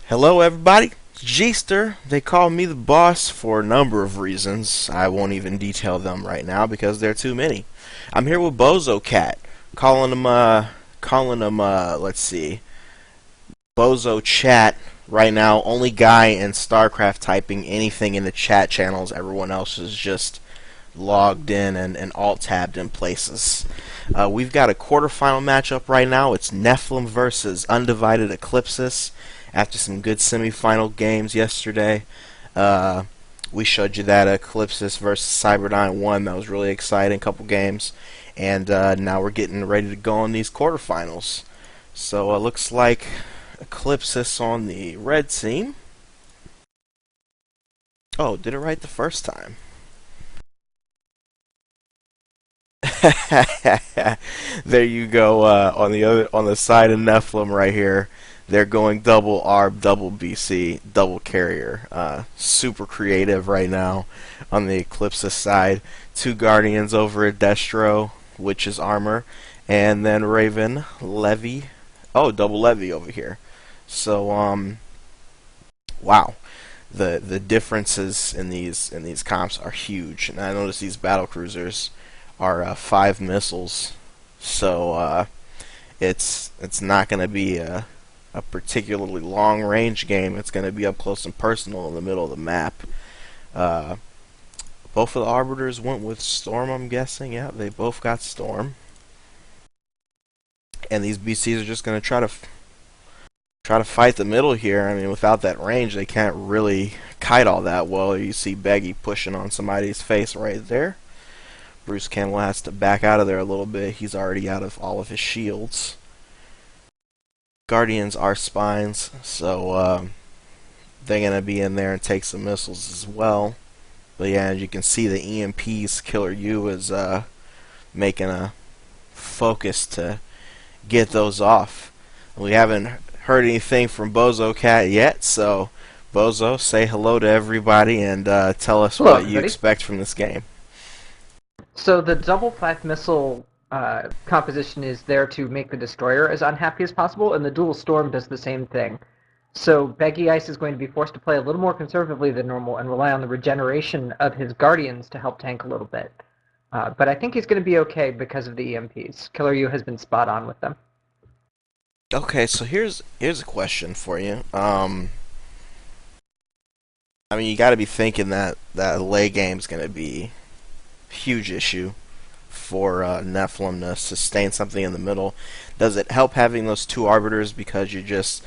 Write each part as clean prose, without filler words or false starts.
Hello, everybody. It's Gster. They call me the boss for a number of reasons. I won't even detail them right now because there are too many. I'm here with Bozo Cat, let's see, Bozo Chat right now. Only guy in StarCraft typing anything in the chat channels. Everyone else is just logged in and alt-tabbed in places. We've got a quarterfinal matchup right now. It's Neph versus Undivided Eclipsis. After some good semifinal games yesterday, we showed you that Eclipsis versus Cyberdyne won. That was really exciting, couple games. And now we're getting ready to go on these quarterfinals. So it looks like Eclipsis on the red team. Oh, did it right the first time. There you go. On the side of Nephilim right here, they're going double ARB, double BC, double carrier. Super creative right now on the Eclipsis side. Two Guardians over at Destro, which is armor, and then Raven, Levy. Oh, double Levy over here. So wow. The differences in these comps are huge. And I notice these battle cruisers are 5 missiles, so it's not going to be a particularly long range game. It's going to be up close and personal in the middle of the map. Both of the arbiters went with Storm, I'm guessing. Yeah, they both got Storm, and these BCs are just going to try to fight the middle here. I mean, without that range, they can't really kite all that well. You see Beggy pushing on somebody's face right there. Bruce Campbell has to back out of there a little bit. He's already out of all of his shields. Guardians are spines, so they're going to be in there and take some missiles as well. But yeah, as you can see, the EMPs, Killer U is making a focus to get those off. We haven't heard anything from Bozo Cat yet, so Bozo, say hello to everybody and tell us Hello, what you everybody. expect from this game. So the double 5 missile composition is there to make the destroyer as unhappy as possible, and the dual storm does the same thing. So Beggy Ice is going to be forced to play a little more conservatively than normal and rely on the regeneration of his guardians to help tank a little bit. But I think he's going to be okay because of the EMPs. Killer U has been spot on with them. Okay, so here's a question for you. I mean, you got to be thinking that lay game's going to be a huge issue for Nephilim to sustain something in the middle. Does it help having those two arbiters because you're just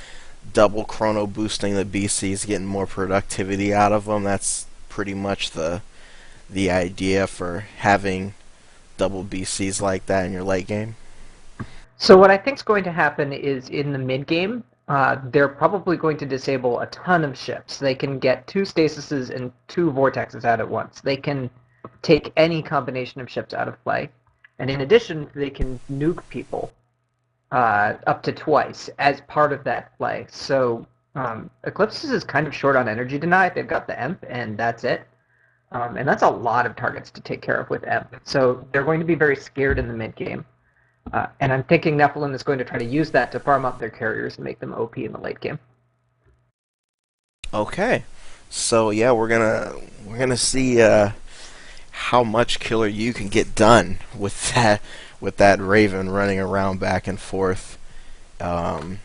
double chrono boosting the BCs, getting more productivity out of them? That's pretty much the idea for having double BCs like that in your late game. So what I think is going to happen is in the mid game, they're probably going to disable a ton of ships. They can get 2 stasises and 2 vortexes out at once. They can take any combination of ships out of play, and in addition, they can nuke people up to twice as part of that play. So Eclipses is kind of short on energy tonight. They've got the EMP, and that's it. And that's a lot of targets to take care of with EMP. So they're going to be very scared in the mid game. And I'm thinking Nephilim is going to try to use that to farm up their carriers and make them OP in the late game. Okay, so yeah, we're gonna see how much Killer U can get done with that Raven running around back and forth. Um,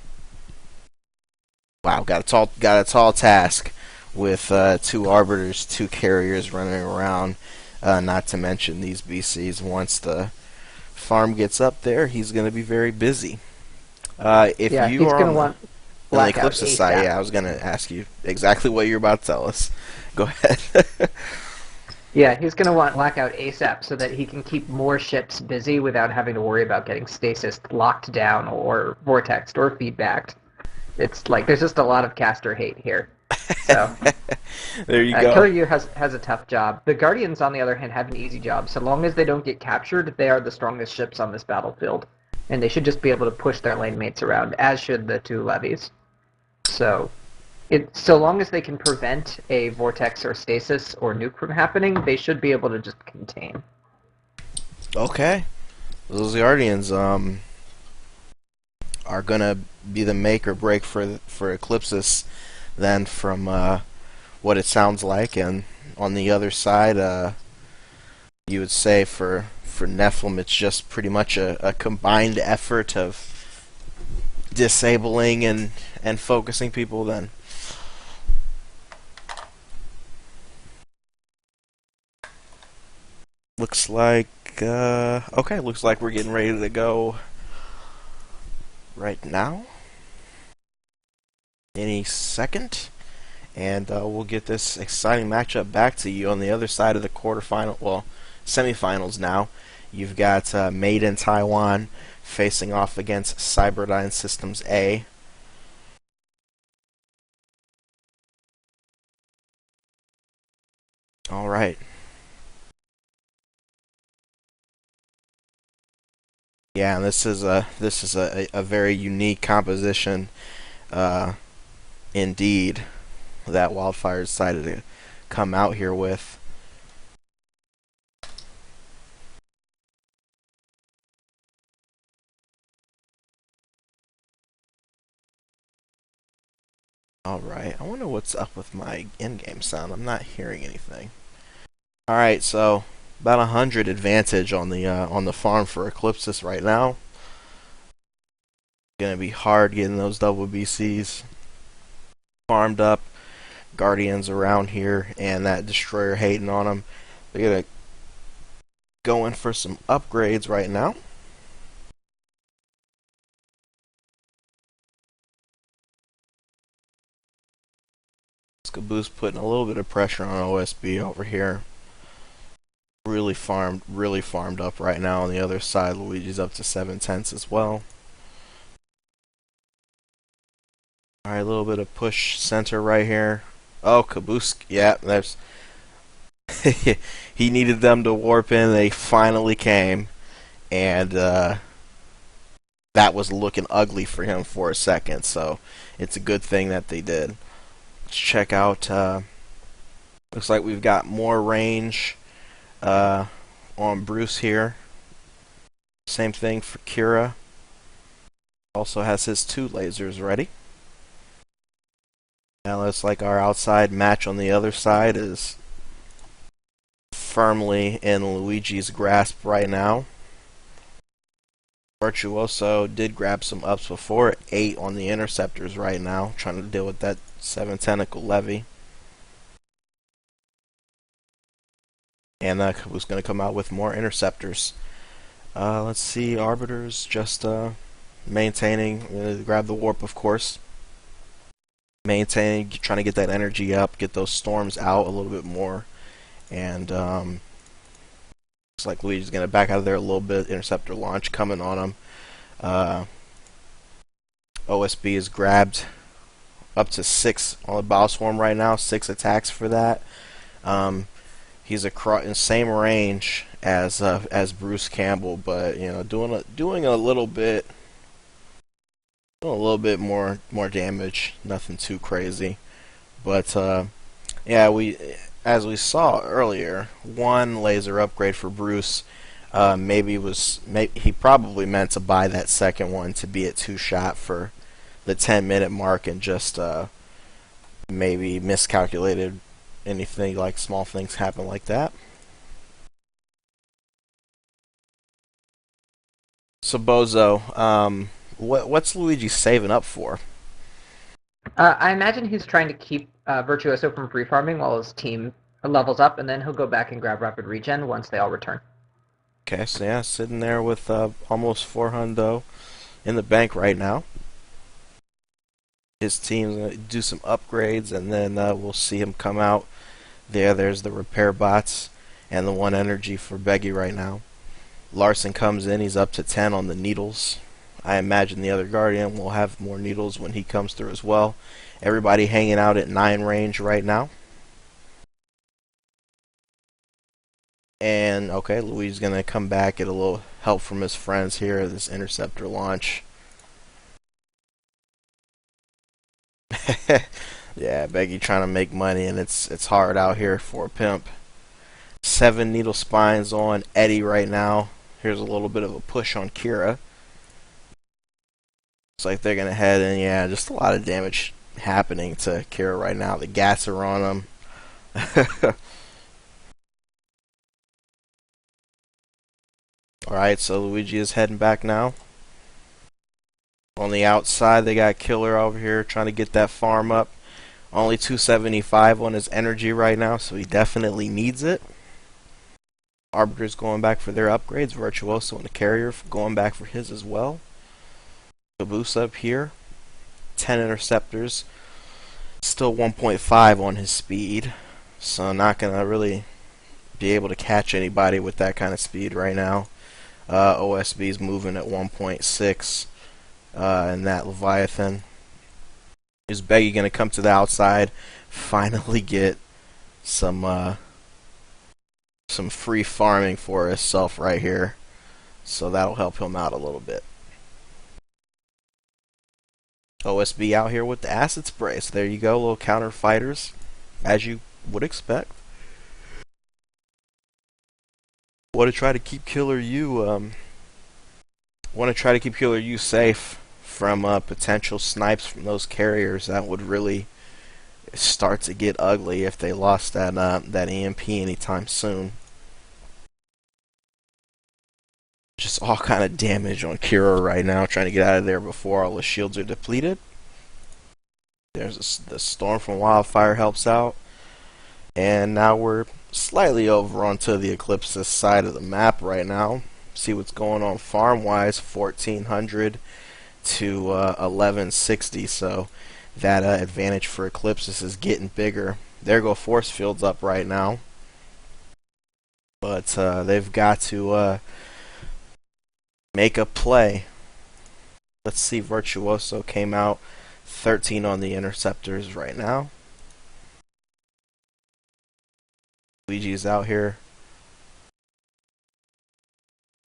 wow, got a tall task with 2 arbiters, 2 carriers running around. Not to mention these BCs. Once the farm gets up there, he's going to be very busy. If Yeah, you he's are going to on want the Blackout Eclipse side, ASAP. yeah, I was going to ask you exactly what you're about to tell us. Go ahead. Yeah, he's going to want Blackout ASAP so that he can keep more ships busy without having to worry about getting stasis locked down or vortexed or feedbacked. It's like there's just a lot of caster hate here. So There you Killer go. U has a tough job. The Guardians, on the other hand, have an easy job. So long as they don't get captured, they are the strongest ships on this battlefield, and they should just be able to push their lane mates around, as should the 2 levies. So so long as they can prevent a vortex or stasis or nuke from happening, they should be able to just contain. Okay. Those Guardians are gonna be the make or break for Eclipsis then from what it sounds like. And on the other side, you would say for Nephilim, it's just pretty much a combined effort of disabling and focusing people then. Looks like okay, looks like we're getting ready to go right now. Any second. And we'll get this exciting matchup back to you on the other side of the quarterfinal, well, semifinals now. You've got Made in Taiwan facing off against Cyberdyne Systems A. All right. Yeah, and this is a very unique composition, indeed, that Wildfire decided to come out here with. Alright, I wonder what's up with my in-game sound. I'm not hearing anything. Alright, so about 100 advantage on the farm for Eclipsis right now. Gonna be hard getting those double BCs farmed up. Guardians around here and that Destroyer hating on them. They're gonna go in for some upgrades right now. Caboose putting a little bit of pressure on OSB over here. Really farmed up right now. On the other side, Luigi's up to 7/10 as well. Alright, a little bit of push center right here. Oh, Caboose, yeah, there's he needed them to warp in. They finally came, and that was looking ugly for him for a second, so it's a good thing that they did. Let's check out, looks like we've got more range on Bruce here. Same thing for Kira. Also has his 2 lasers ready. Now looks like our outside match on the other side is firmly in Luigi's grasp right now. Virtuoso did grab some ups before, 8 on the interceptors right now, trying to deal with that 7 tentacle levy. And was going to come out with more interceptors. Let's see, Arbiter's just maintaining, grab the warp of course. Maintaining, trying to get that energy up, get those storms out a little bit more. And looks like Luigi's going to back out of there a little bit. Interceptor launch coming on him. OSB is grabbed up to 6 on the bow swarm right now. 6 attacks for that. He's in same range as Bruce Campbell, but you know, doing a little bit more damage. Nothing too crazy, but yeah, as we saw earlier, 1 laser upgrade for Bruce. Maybe he probably meant to buy that second one to be at 2 shot for the 10-minute mark and just maybe miscalculated. Anything like small things happen like that. So Bozo, what's Luigi saving up for? I imagine he's trying to keep Virtuoso from free farming while his team levels up, and then he'll go back and grab rapid regen once they all return. Okay, so yeah, sitting there with almost 400 in the bank right now. His team's gonna do some upgrades, and then we'll see him come out. There's the repair bots and the 1 energy for Beggy right now. Larson comes in, he's up to 10 on the needles. I imagine the other Guardian will have more needles when he comes through as well. Everybody hanging out at 9 range right now. And okay, Luigi's gonna come back, get a little help from his friends here, this interceptor launch. Yeah, Beggy trying to make money, and it's hard out here for a pimp. 7 needle spines on Eddie right now. Here's a little bit of a push on Kira. Looks like they're gonna head in. Yeah, just a lot of damage happening to Kira right now. The gas are on them. Alright, so Luigi is heading back now. On the outside, they got Killer over here trying to get that farm up. Only 275 on his energy right now, so he definitely needs it. Arbiter's going back for their upgrades. Virtuoso and the Carrier going back for his as well. Caboose up here. 10 interceptors. Still 1.5 on his speed. So not going to really be able to catch anybody with that kind of speed right now. OSB's moving at 1.6. And that Leviathan is Beggy going to come to the outside, finally get some free farming for himself right here, so that'll help him out a little bit. OSB out here with the acid spray, so there you go, little counter fighters, as you would expect. Want to try to keep Killer U safe from potential snipes from those carriers. That would really start to get ugly if they lost that EMP anytime soon. Just all kind of damage on Kira right now, trying to get out of there before all the shields are depleted. There's the storm from Wildfire helps out, and now we're slightly over onto the Eclipse's side of the map right now. See what's going on farm wise. 1400 to 1160, so that advantage for Eclipses is getting bigger. There go force fields up right now, but they've got to make a play. Let's see, Virtuoso came out 13 on the interceptors right now. Luigi's out here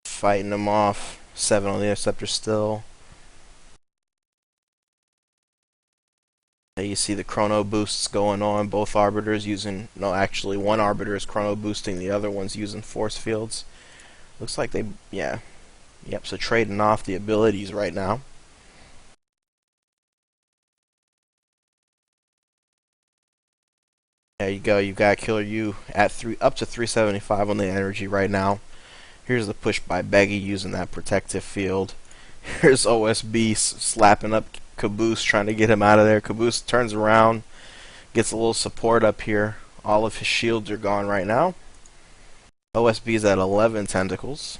fighting them off. 7 on the interceptor still. You see the chrono boosts going on. Both arbiters using, no, actually one arbiter is chrono boosting, the other one's using force fields. Looks like they, yeah. Yep, so trading off the abilities right now. There you go, you've got Killer U at up to 375 on the energy right now. Here's the push by Beggy using that protective field. Here's OSB slapping up Caboose, trying to get him out of there. Caboose turns around, gets a little support up here. All of his shields are gone right now. OSB's at 11 tentacles.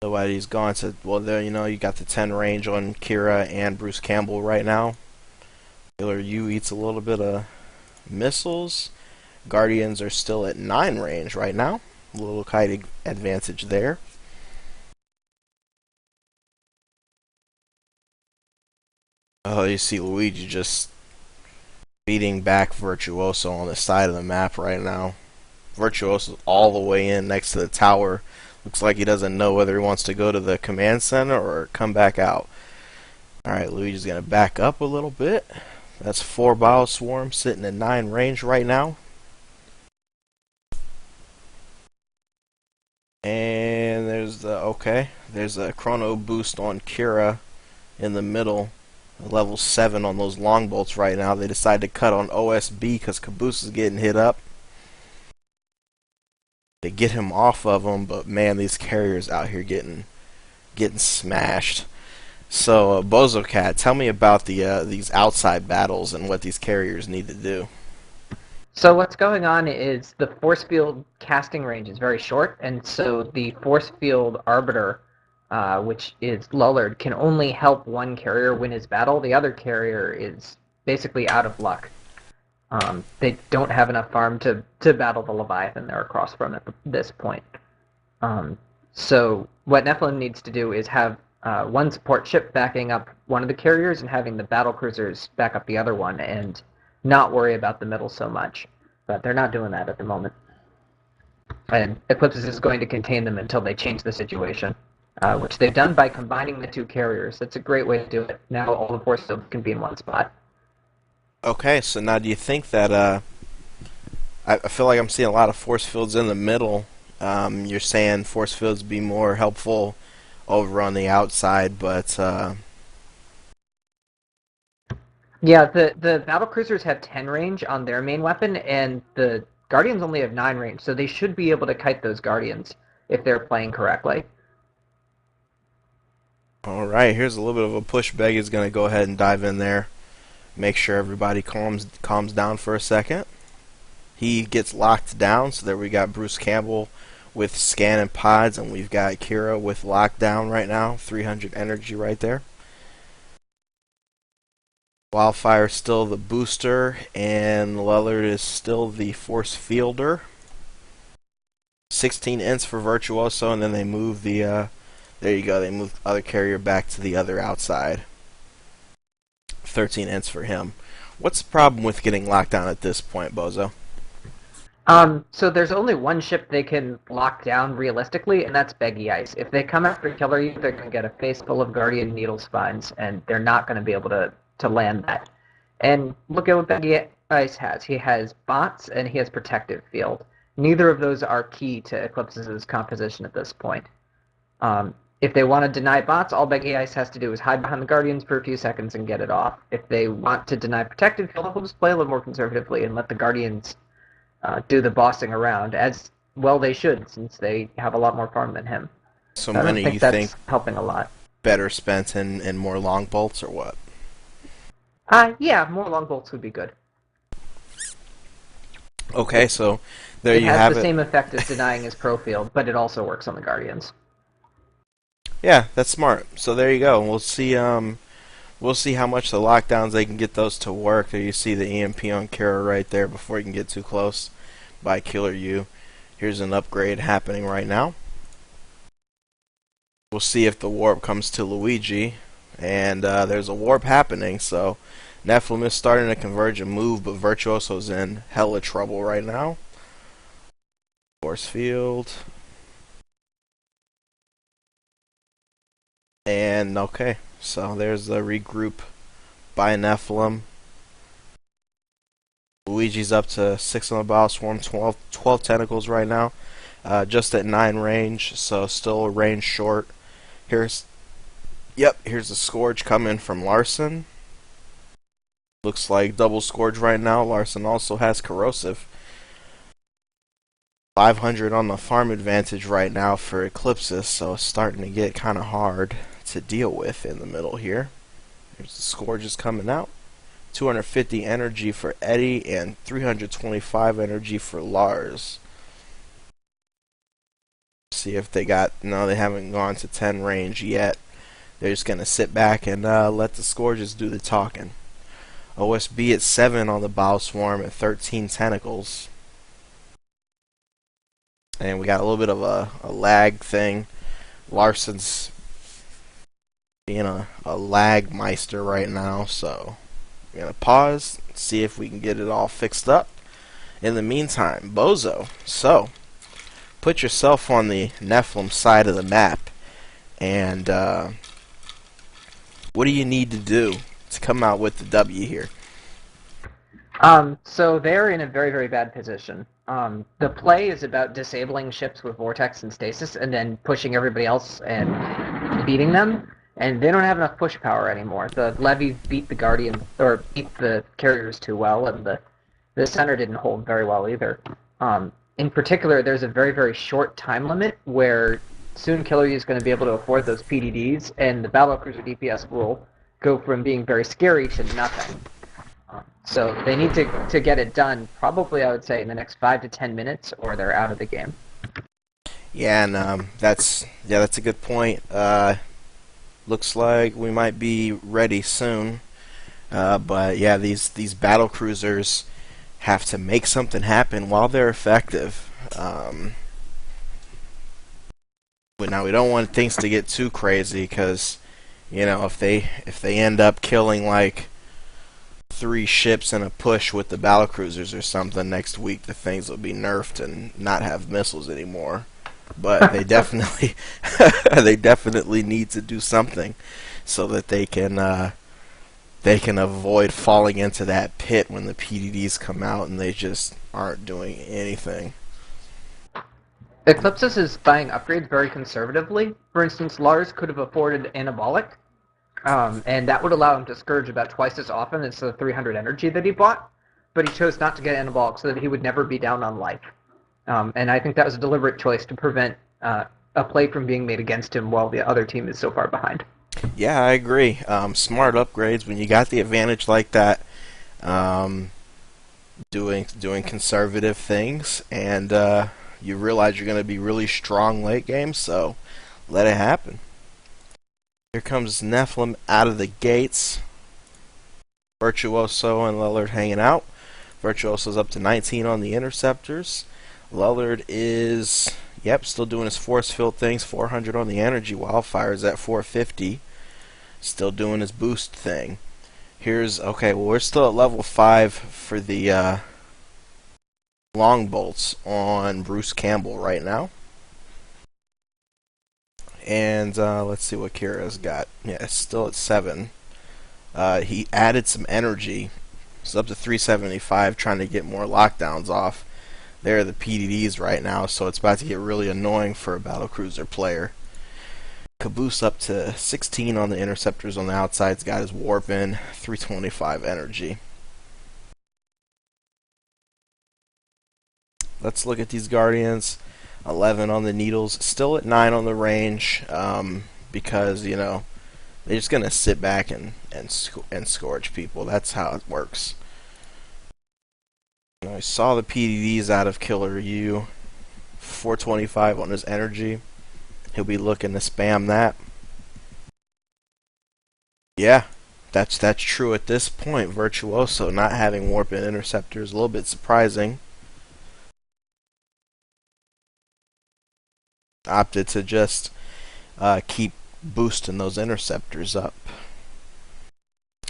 Nobody's gone, so, well, there, you know, you got the 10 range on Kira and Bruce Campbell right now. Killer U eats a little bit of missiles. Guardians are still at 9 range right now. A little kite advantage there. Oh, you see Luigi just beating back Virtuoso on the side of the map right now. Virtuoso's all the way in next to the tower. Looks like he doesn't know whether he wants to go to the command center or come back out. Alright, Luigi's going to back up a little bit. That's 4 Bioswarm sitting at 9 range right now. And there's a chrono boost on Kira in the middle. Level 7 on those long bolts right now. They decide to cut on OSB because Caboose is getting hit up. They get him off of them, but man, these carriers out here getting smashed. So, BozoCat, tell me about these outside battles and what these carriers need to do. So what's going on is the force field casting range is very short, and so the force field arbiter, which is Lullard, can only help one carrier win his battle. The other carrier is basically out of luck. They don't have enough farm to battle the Leviathan they're across from at this point. So what Nephilim needs to do is have one support ship backing up one of the carriers and having the battle cruisers back up the other one, and not worry about the middle so much. But they're not doing that at the moment. And Eclipses is going to contain them until they change the situation, which they've done by combining the two carriers. That's a great way to do it. Now all the force fields can be in one spot. Okay, so now do you think that I feel like I'm seeing a lot of force fields in the middle. You're saying force fields be more helpful over on the outside, but Yeah, the battle cruisers have 10 range on their main weapon, and the Guardians only have 9 range, so they should be able to kite those Guardians if they're playing correctly. all right, here's a little bit of a push. Beg is going to go ahead and dive in there, make sure everybody calms down for a second. He gets locked down, so there we got Bruce Campbell with scan and pods, and we've got Kira with lockdown right now, 300 energy right there. Wildfire still the booster, and Lellard is still the force fielder. 16 ints for Virtuoso, and then they move the, there you go, they move the other carrier back to the other outside. 13 ints for him. What's the problem with getting locked down at this point, Bozo? So there's only one ship they can lock down realistically, and that's Beggy Ice. If they come after Killer You, they're going to get a face full of Guardian Needle Spines, and they're not going to be able to land that. And look at what Beggy Ice has. He has bots, and he has Protective Field. Neither of those are key to Eclipse's composition at this point. If they want to deny bots, all Beggy Ice has to do is hide behind the Guardians for a few seconds and get it off. If they want to deny Protective Field, they'll just play a little more conservatively and let the Guardians do the bossing around, as well they should, since they have a lot more farm than him. So I don't many think you think that's helping a lot. better spent in more long bolts or what? Yeah, more long bolts would be good. Okay, so there It you has have the it. same effect as denying his pro field, but it also works on the Guardians. Yeah, that's smart. So there you go. We'll see how much the lockdowns they can get those to work. There you see the EMP on Kara right there before you can get too close by Killer U. Here's an upgrade happening right now. We'll see if the warp comes to Luigi, and there's a warp happening. So Nephilim is starting to converge and move, but Virtuoso's in hella trouble right now. Force field. And okay, so there's the regroup by Nephilim. Luigi's up to 6 on the battle swarm, 12 tentacles right now. Just at 9 range, so still a range short. Here's the Scourge coming from Larson. Looks like double Scourge right now. Larson also has Corrosive. 500 on the farm advantage right now for Eclipsis, so it's starting to get kind of hard to deal with in the middle here. Here's the Scourges coming out. 250 energy for Eddie and 325 energy for Lars. See if they got, no, they haven't gone to 10 range yet. They're just going to sit back and let the Scourges do the talking. OSB at 7 on the Bow Swarm at 13 tentacles. And we got a little bit of a lag thing. Larson's being a lag meister right now, so we're going to pause, see if we can get it all fixed up. In the meantime, Bozo, so put yourself on the Nephilim side of the map, and what do you need to do to come out with the W here? So they're in a very, very bad position. The play is about disabling ships with Vortex and Stasis and then pushing everybody else and beating them, and they don't have enough push power anymore. The levies beat the Guardian, or beat the carriers too well, and the center didn't hold very well either. In particular, there's a very, very short time limit where soon Killer U is going to be able to afford those PDDs, and the Battlecruiser DPS will go from being very scary to nothing. So they need to get it done, probably I would say in the next 5 to 10 minutes, or they're out of the game. Yeah, and that's a good point. Looks like we might be ready soon. But yeah, these battle cruisers have to make something happen while they're effective. But now we don't want things to get too crazy, because you know, if they end up killing like 3 ships in a push with the battlecruisers or something next week, the things will be nerfed and not have missiles anymore. But they definitely they definitely need to do something so that they can avoid falling into that pit when the PDDs come out and they just aren't doing anything. Eclipsis is buying upgrades very conservatively. For instance, Lars could have afforded Anabolic, and that would allow him to Scourge about twice as often as the 300 energy that he bought, but he chose not to get Anabolic so that he would never be down on life. And I think that was a deliberate choice to prevent a play from being made against him while the other team is so far behind. Yeah, I agree. Smart upgrades when you got the advantage like that. Um, doing conservative things, and you realize you're going to be really strong late game, so let it happen. Here comes Nephilim out of the gates. Virtuoso and Lullard hanging out. Virtuoso's up to 19 on the interceptors. Lullard is, yep, still doing his force field things. 400 on the energy. Wildfire's at 450. Still doing his boost thing. Here's, okay, well, we're still at level 5 for the long bolts on Bruce Campbell right now. And let's see what Kira's got. Yeah, it's still at 7. He added some energy. It's up to 375, trying to get more lockdowns off. They're the PDDs right now, so it's about to get really annoying for a battlecruiser player. Caboose up to 16 on the interceptors on the outside's got his warp in, 325 energy. Let's look at these Guardians. 11 on the needles, still at 9 on the range, because, you know, they're just going to sit back and scourge people. That's how it works. I saw the PDDs out of Killer U. 425 on his energy. He'll be looking to spam that. Yeah, that's true at this point. Virtuoso not having warp and interceptor is a little bit surprising. Opted to just keep boosting those interceptors up.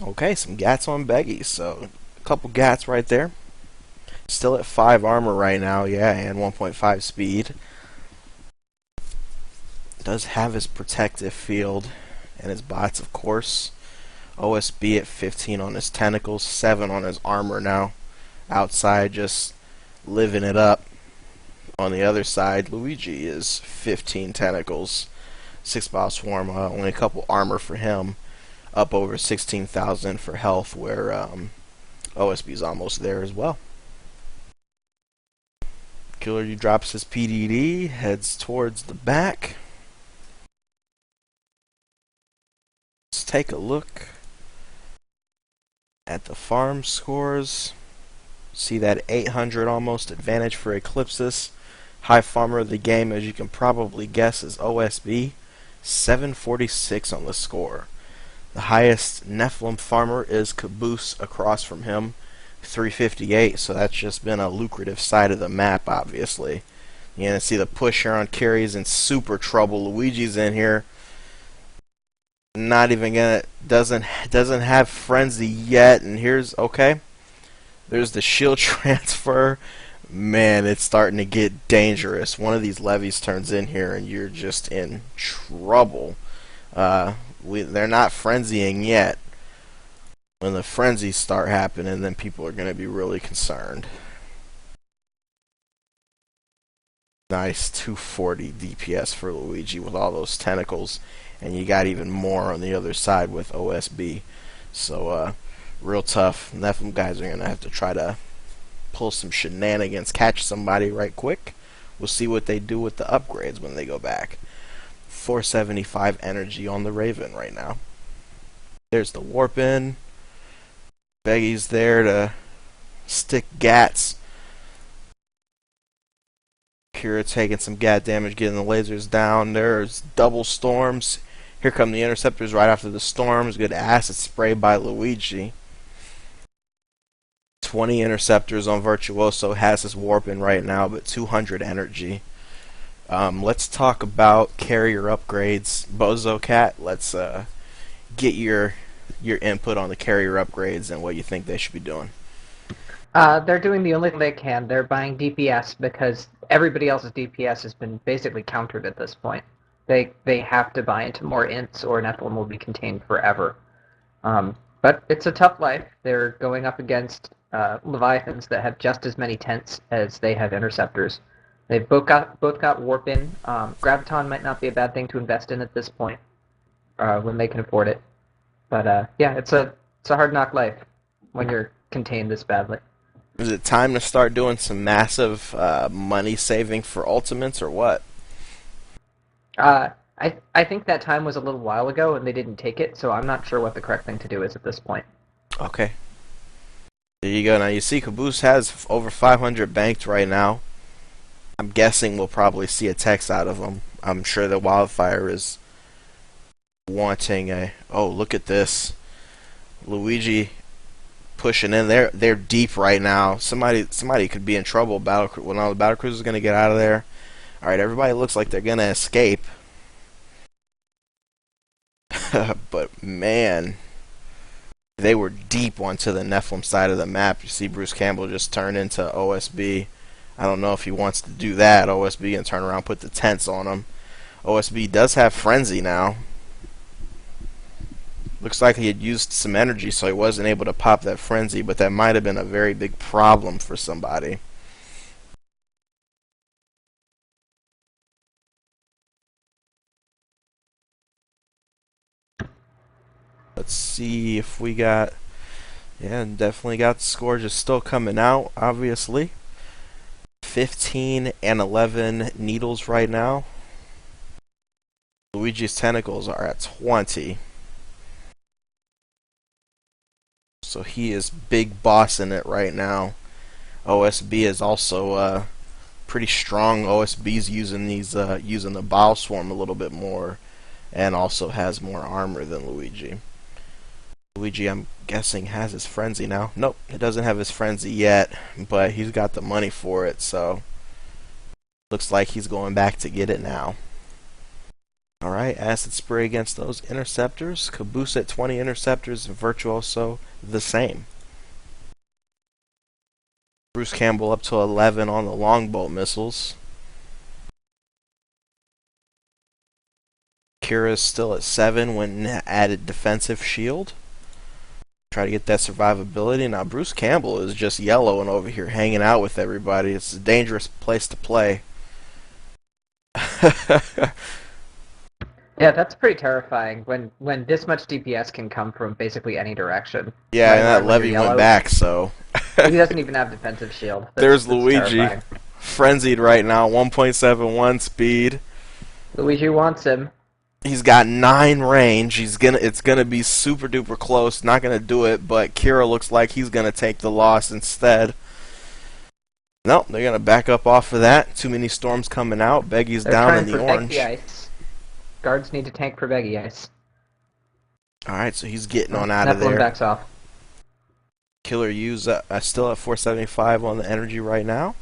Okay, some gats on Beggy, so a couple gats right there. Still at 5 armor right now, yeah, and 1.5 speed. Does have his protective field and his bots, of course. OSB at 15 on his tentacles, 7 on his armor now. Outside, just living it up. On the other side, Luigi is 15 tentacles, 6 ball swarm, only a couple armor for him. Up over 16,000 for health, where OSB's almost there as well. Killer U drops his PDD, heads towards the back. Let's take a look at the farm scores. See that 800 almost advantage for Eclipsis. High farmer of the game, as you can probably guess, is OSB. 746 on the score. The highest Nephilim farmer is Caboose across from him. 358, so that's just been a lucrative side of the map, obviously. You're going to see the push here on Carrie's in super trouble. Luigi's in here. Not even gonna, doesn't have frenzy yet, and here's, okay, there's the shield transfer. Man, it's starting to get dangerous. One of these levies turns in here and you're just in trouble. They're not frenzying yet. When the frenzies start happening, then people are going to be really concerned. Nice 240 DPS for Luigi with all those tentacles, and you got even more on the other side with OSB. So, real tough. Nephilim guys are going to have to try to pull some shenanigans, catch somebody right quick. We'll see what they do with the upgrades when they go back. 475 energy on the Raven right now. There's the warp in. Beggy's there to stick gats. Kira taking some gat damage, getting the lasers down. There's double storms. Here come the interceptors right after the storms. Good acid spray by Luigi. 20 interceptors on Virtuoso. Has his warp in right now, but 200 energy. Let's talk about carrier upgrades. Bozo Cat, let's get your input on the carrier upgrades and what you think they should be doing. They're doing the only thing they can. They're buying DPS because everybody else's DPS has been basically countered at this point. They have to buy into more ints or Nephilim will be contained forever. But it's a tough life. They're going up against Leviathans that have just as many tents as they have interceptors. They've both got warp in. Graviton might not be a bad thing to invest in at this point, when they can afford it. But yeah, it's a hard knock life when you're contained this badly. Is it time to start doing some massive money saving for ultimates or what? Uh, I think that time was a little while ago and they didn't take it, so I'm not sure what the correct thing to do is at this point. Okay. There you go. Now you see Caboose has over 500 banked right now. I'm guessing we'll probably see a text out of him. I'm sure the Wildfire is wanting a... Oh, look at this. Luigi pushing in. They're deep right now. Somebody could be in trouble. Well, no, the Battle Cruiser is going to get out of there. All right, everybody looks like they're going to escape. But, man, they were deep onto the Nephilim side of the map. You see Bruce Campbell just turn into OSB. I don't know if he wants to do that, OSB, and turn around, put the tents on him. OSB does have Frenzy now. Looks like he had used some energy, so he wasn't able to pop that Frenzy, but that might have been a very big problem for somebody. Let's see if we got... Yeah, definitely got the score just still coming out, obviously. 15 and 11 needles right now. Luigi's tentacles are at 20. So he is big bossing it right now. OSB is also pretty strong. OSB's using using the Bile Swarm a little bit more, and also has more armor than Luigi. Luigi, I'm guessing, has his Frenzy now. Nope, he doesn't have his Frenzy yet, but he's got the money for it, so looks like he's going back to get it now. Alright, Acid Spray against those Interceptors. Caboose at 20 Interceptors, and Virtuoso the same. Bruce Campbell up to 11 on the Longbolt missiles. Kira's still at 7 when added Defensive Shield. Try to get that survivability. Now Bruce Campbell is just yellowing over here, hanging out with everybody. It's a dangerous place to play. Yeah, that's pretty terrifying when this much DPS can come from basically any direction. Yeah, Right and that around when you're levy went yellow. back, so... He doesn't even have defensive shield. There's That's Luigi. terrifying. Frenzied right now, 1.71 speed. Luigi wants him. He's got 9 range. It's gonna be super duper close. Not gonna do it, but Kira looks like he's gonna take the loss instead. Nope, they're gonna back up off of that. Too many storms coming out. Beggy's They're down trying in to the protect orange. the ice. Guards need to tank for Beggy ice. Alright, so he's getting on out of Nephilim there. backs off. Killer U's still at 475 on the energy right now.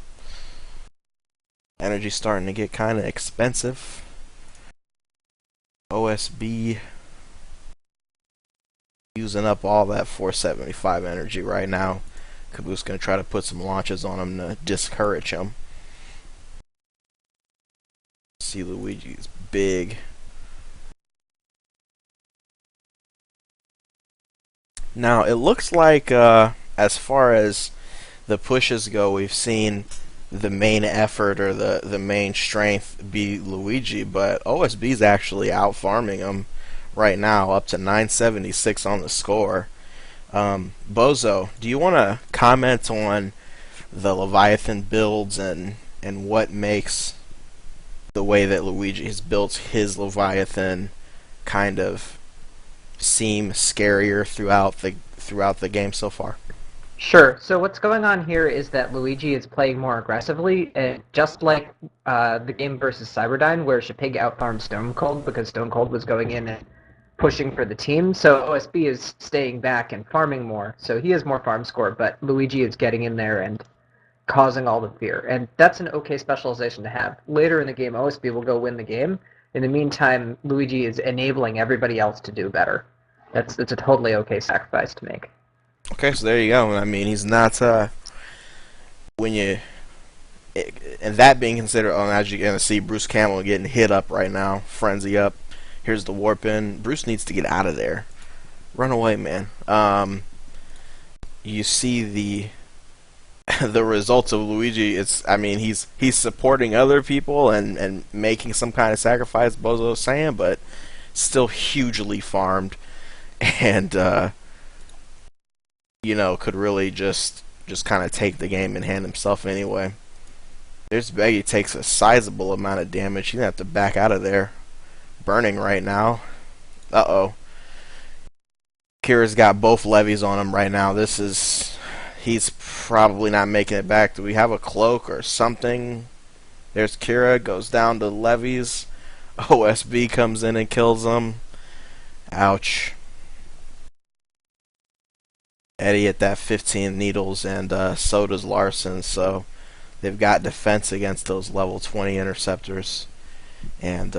Energy's starting to get kind of expensive. OSB using up all that 475 energy right now. Caboose gonna try to put some launches on him to discourage him. See Luigi's big. Now it looks like as far as the pushes go, we've seen the main effort or the main strength be Luigi, but OSB's actually out farming him right now, up to 976 on the score. Bozo, do you want to comment on the Leviathan builds and what makes the way that Luigi has built his Leviathan kind of seem scarier throughout the game so far? Sure. So what's going on here is that Luigi is playing more aggressively, just like the game versus Cyberdyne, where Shapig outfarmed Stone Cold because Stone Cold was going in and pushing for the team. So OSB is staying back and farming more. So he has more farm score, but Luigi is getting in there and causing all the fear. And that's an okay specialization to have. Later in the game, OSB will go win the game. In the meantime, Luigi is enabling everybody else to do better. That's a totally okay sacrifice to make. Okay, so there you go. I mean, he's not when you and that being considered. Oh, as you're gonna see, Bruce Campbell getting hit up right now, frenzy up. Here's the warp in. Bruce needs to get out of there. Run away, man. You see the the results of Luigi, it's, I mean, he's supporting other people and making some kind of sacrifice, Bozo's saying, but still hugely farmed, and could really just kind of take the game in hand himself anyway. There's Beggy takes a sizable amount of damage. He's gonna have to back out of there. Burning right now. Uh-oh. Kira's got both levies on him right now. He's probably not making it back. Do we have a cloak or something? There's Kira, goes down to levies. OSB comes in and kills him. Ouch. Eddie at that 15 needles, and so does Larson, so they've got defense against those level 20 interceptors. And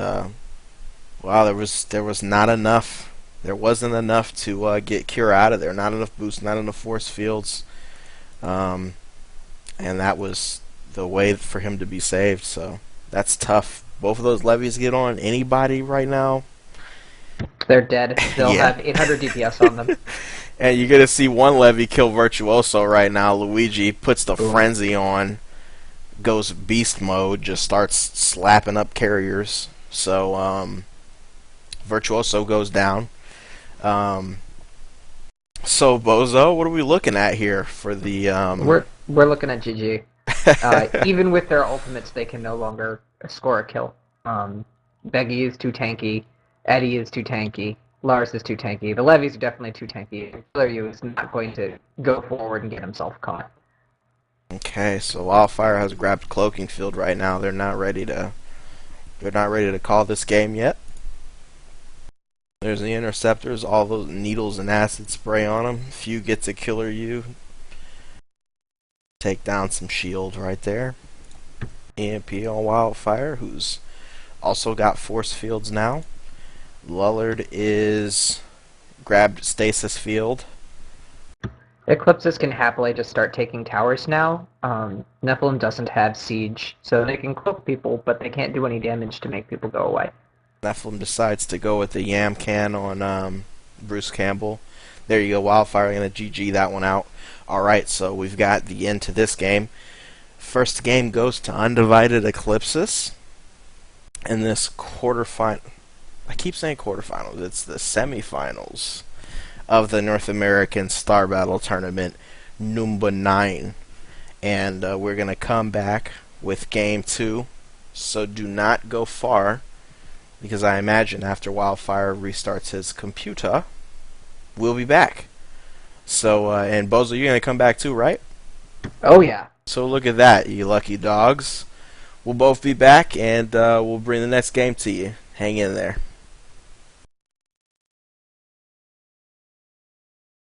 wow, there was not enough. There wasn't enough to get Kira out of there. Not enough boost, not enough force fields. And that was the way for him to be saved, so that's tough. Both of those levies get on anybody right now. They're dead. They'll Yeah. have 800 DPS on them. And you're going to see one levy kill Virtuoso right now. Luigi puts the Boom. frenzy on, goes beast mode, just starts slapping up carriers. So Virtuoso goes down. So Bozo, what are we looking at here for the? We're looking at GG. Even with their ultimates, they can no longer score a kill. Beggy is too tanky. Eddie is too tanky. Lars is too tanky. The levies are definitely too tanky. Yu is not going to go forward and get himself caught. Okay, so Wildfire has grabbed Cloaking Field right now. They're not ready to call this game yet. There's the interceptors, all those needles and acid spray on them. Few gets a killer you. Take down some shield right there. EMP on Wildfire, who's also got force fields now. Lullard is grabbed stasis field. Eclipses can happily just start taking towers now. Nephilim doesn't have siege, so they can cloak people, but they can't do any damage to make people go away. Nephilim decides to go with the Yam Can on Bruce Campbell. There you go, Wildfire going to GG that one out. Alright, so we've got the end to this game. First game goes to Undivided Eclipses. In this quarterfinal, I keep saying quarterfinals, it's the semifinals of the North American Star Battle Tournament, number 9. And we're going to come back with game 2. So do not go far, because I imagine after Wildfire restarts his computer, we'll be back. So, and Bozo, you're going to come back too, right? Oh yeah. So look at that, you lucky dogs. We'll both be back, and we'll bring the next game to you. Hang in there.